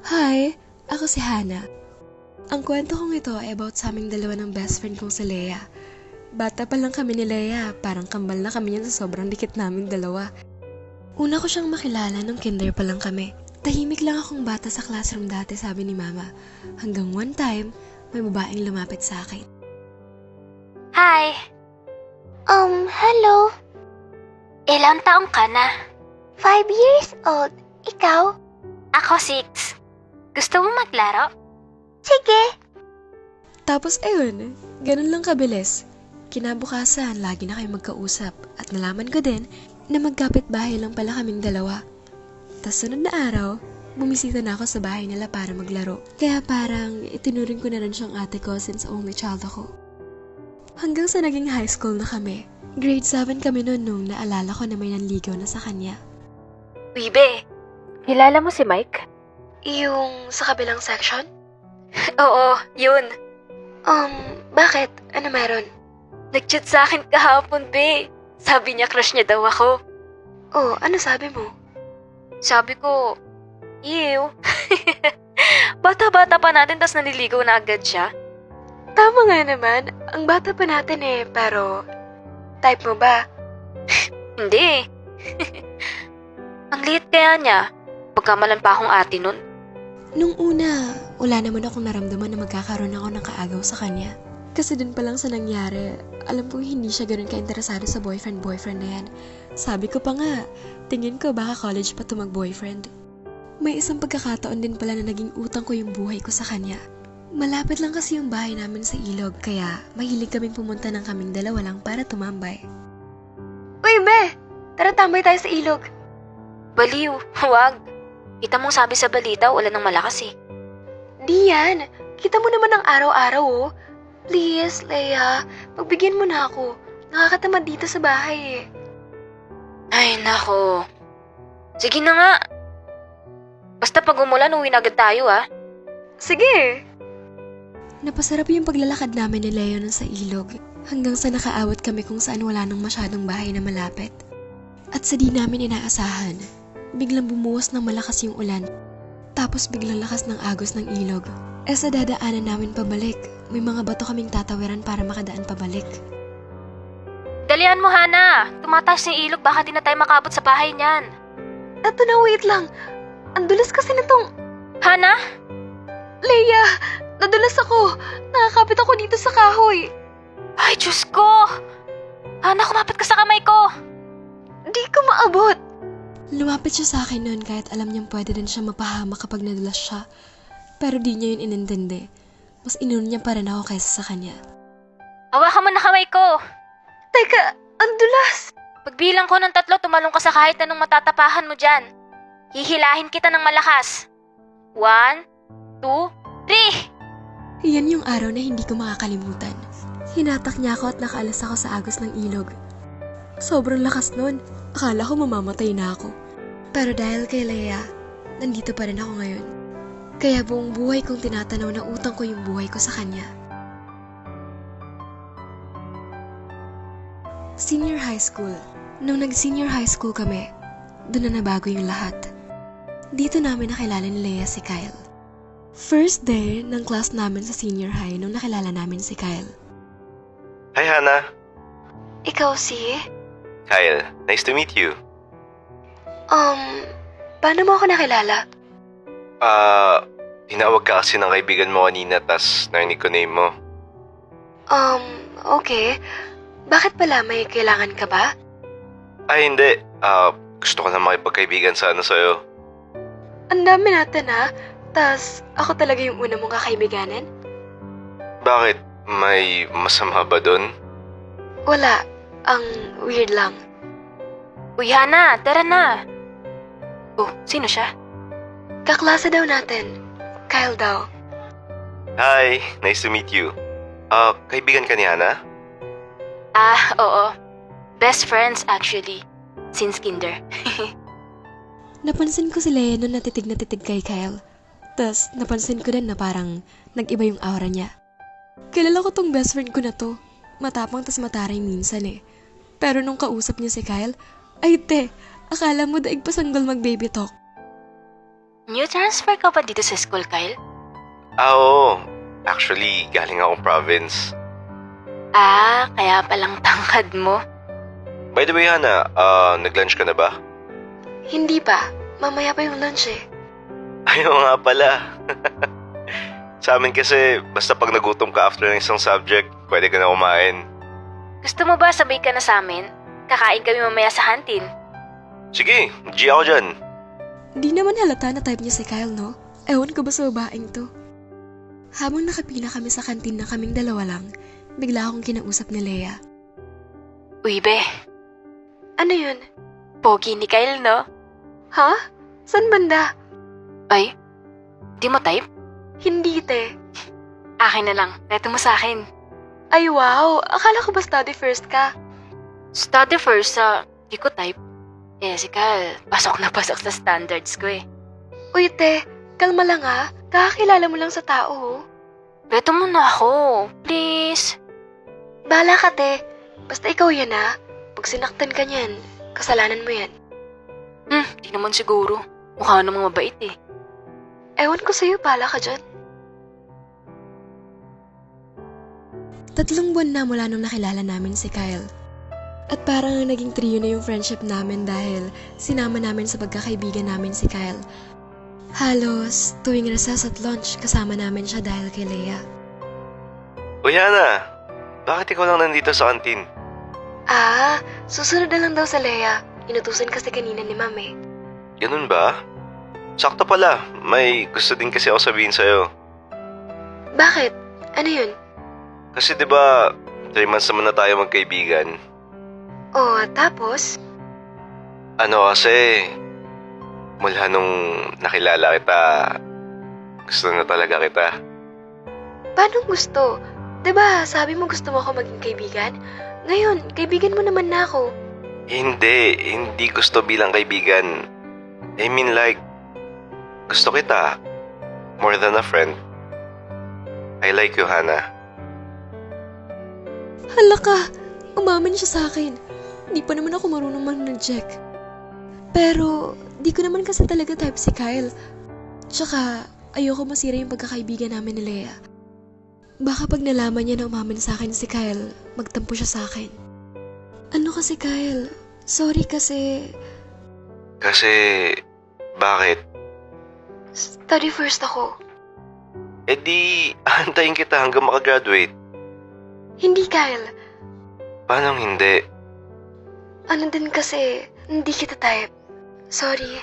Hi, ako si Hana. Ang kwento kong ito ay about sa aming dalawa ng best friend kong si Leia. Bata pa lang kami ni Leia, parang kambal na kami niyan sa sobrang dikit naming dalawa. Una ko siyang makilala nung kinder pa lang kami. Tahimik lang akong bata sa classroom dati, sabi ni Mama. Hanggang one time, may babaeng lumapit sa akin. Hi! Hello. Ilang taong ka na? 5 years old. Ikaw? Ako 6. Gusto mo maglaro? Sige. Tapos ayun, ganun lang kabilis. Kinabukasan, lagi na kayo magkausap at nalaman ko din na magkapit-bahay lang pala kaming dalawa. Tas sunod na araw, bumisita na ako sa bahay nila para maglaro. Kaya parang itinuring ko na rin siyang ate ko since only child ako. Hanggang sa naging high school na kami. Grade 7 kami noon nung naalala ko na may nanligaw na sa kanya. Wibe, kilala mo si Mike? Yung sa kabilang section? Oo, yun. Bakit? Ano meron? Nag-chat sa akin kahapon, be. Sabi niya crush niya daw ako. Oh, ano sabi mo? Sabi ko, ew. Bata-bata pa natin tas naniligaw na agad siya. Tama nga naman. Ang bata pa natin pero type mo ba? Hindi. Ang liit kaya niya. Pagkamalan pa akong ate nun. Nung una, wala naman akong naramdaman na magkakaroon ako ng kaagaw sa kanya. Kasi dun pa lang sa nangyari, alam kong hindi siya ganun ka-interesado sa boyfriend na yan. Sabi ko pa nga, tingin ko baka college pa to mag-boyfriend. May isang pagkakataon din pala na naging utang ko yung buhay ko sa kanya. Malapit lang kasi yung bahay namin sa ilog, kaya mahilig kaming pumunta ng kaming dalawa lang para tumambay. Uy, Be! Tara tambay tayo sa ilog. Baliw, huwag. Kita mong sabi sa balita, ulan ng malakas eh. Di yan. Kita mo naman ang araw-araw Please, Leia, pagbigyan mo na ako. Nakakatamad dito sa bahay Ay, nako. Sige na nga. Basta pag umulan, uwi na agad tayo Sige! Napasarap yung paglalakad namin ni Leo nun sa ilog hanggang sa nakaawat kami kung saan wala nang masyadong bahay na malapit. At sa di namin inaasahan, biglang bumuhos ng malakas yung ulan tapos biglang lakas ng agos ng ilog. Sa dadaanan namin pabalik, may mga bato kaming tatawiran para makadaan pabalik. Dalian mo, Hana. Tumataas yung ilog, baka di na tayo makabot sa bahay niyan. Eto na, wait lang. Ang dulas kasi nitong... Hana? Leia! Nadulas ako! Nakakapit ako dito sa kahoy! Ay, Diyos ko! Hana, kumapit ka sa kamay ko! Di ko maabot! Lumapit siya sa akin noon kahit alam niyang pwede din siya mapahama kapag nadulas siya. Pero di niya yun inintindi. Mas inuna niya pa rin ako kaysa sa kanya. Hawakan mo na kamay ko! Teka, ang dulas! Pagbilang ko ng 3, tumalong ka sa kahit anong matatapahan mo dyan. Hihilahin kita ng malakas. 1, 2, 3! Iyan yung araw na hindi ko makakalimutan. Hinatak niya ako at nakaalas ako sa agos ng ilog. Sobrang lakas nun. Akala ko mamamatay na ako. Pero dahil kay Leia, nandito pa rin ako ngayon. Kaya buong buhay kong tinatanaw na utang ko yung buhay ko sa kanya. Senior high school. Nung nag-senior high school kami, doon na nabago yung lahat. Dito namin nakilala ni Leia si Kyle. First day ng class namin sa senior high nung nakilala namin si Kyle. Hi, Hana. Ikaw si... Kyle, nice to meet you. Paano mo ako nakilala? Tinawag ka kasi ng kaibigan mo kanina tas narinig ko name mo. Okay. Bakit pala? May kailangan ka ba? Ay, hindi. Gusto ko na makipagkaibigan sana sa'yo. Ang dami natin Tas ako talaga yung una mong kakaibiganin? Bakit? May masama ba dun? Wala. Ang weird lang. Uy, Hana, tara na. Oh, sino siya? Kaklase daw natin. Kyle daw. Hi, nice to meet you. Kaibigan ka ni Hana? Oo. Best friends actually. Since kinder. Napansin ko si Leia nung natitig na titig kay Kyle. Tas napansin ko din na parang nag-iba yung aura niya. Kilala ko tong best friend ko na to. Matapang tas mataray minsan Pero nung kausap niya si Kyle, ay akala mo daig pa sanggol mag-baby talk. New transfer ka ba dito sa school, Kyle? Oo. Actually, galing akong province. Kaya palang tangkad mo. By the way, Hana, nag-lunch ka na ba? Hindi pa. Mamaya pa yung lunch eh. Ayaw nga pala. Sa amin kasi, basta pag nagutom ka after ng isang subject, pwede ka na kumain. Gusto mo ba sabay ka na sa amin? Kakain kami mamaya sa kantin. Sige, G ako dyan. Di naman halata na type niya si Kyle, no? Ewan ko ba sa babaeng to? Habang nakapila kami sa kantin na kaming dalawa lang, bigla akong kinausap ni Lea. Uy, be. Ano yun? Pogi ni Kyle, no? Ha? San banda? Ay, di mo type? Hindi, te. Akin na lang. Reto mo sa akin. Ay, wow! Akala ko ba study first ka? Study first di ko type. Si Kyle, pasok na pasok sa standards ko eh. Uy, te. Kalma lang ha. Kakakilala mo lang sa tao, oh. Reto mo na ako. Please. Bahala ka, te. Basta ikaw yan, ha. Pag sinaktan ka niyan, kasalanan mo yan. Di naman siguro. Mukha namang mabait eh. Ewan ko sa'yo, bahala ka dyan. 3 buwan na mula nung nakilala namin si Kyle. At parang naging trio na yung friendship namin dahil sinama namin sa pagkakaibigan namin si Kyle. Halos tuwing recess at lunch kasama namin siya dahil kay Lea. Uy, Hana, bakit ikaw lang nandito sa kantin? Susunod na lang daw sa Lea. Inutusan kasi kanina ni Ma'am eh. Ganun ba? Sakto pala, may gusto din kasi ako sabihin sa'yo. Bakit? Ano yun? Kasi 'di ba, 3 months naman na tayo magkaibigan. Tapos? Ano kasi, mula nung nakilala kita, gusto na talaga kita. Paano gusto? 'Di ba sabi mo gusto mo ako maging kaibigan? Ngayon, kaibigan mo naman na ako. Hindi gusto bilang kaibigan. I mean like, gusto kita. More than a friend. I like you, Hana. Hala ka! Umamin siya sa akin. Di pa naman ako marunong mag-check. Pero, di ko naman kasi talaga type si Kyle. Tsaka, ayoko masira yung pagkakaibigan namin ni Lea. Baka pag nalaman niya na umamin sa akin si Kyle, magtampo siya sa akin. Ano kasi Kyle? Sorry kasi... Kasi, bakit? Study first ako. Eh di, aantayin kita hanggang makagraduate. Hindi Kyle. Paano hindi? Ano din kasi, hindi kita type. Sorry.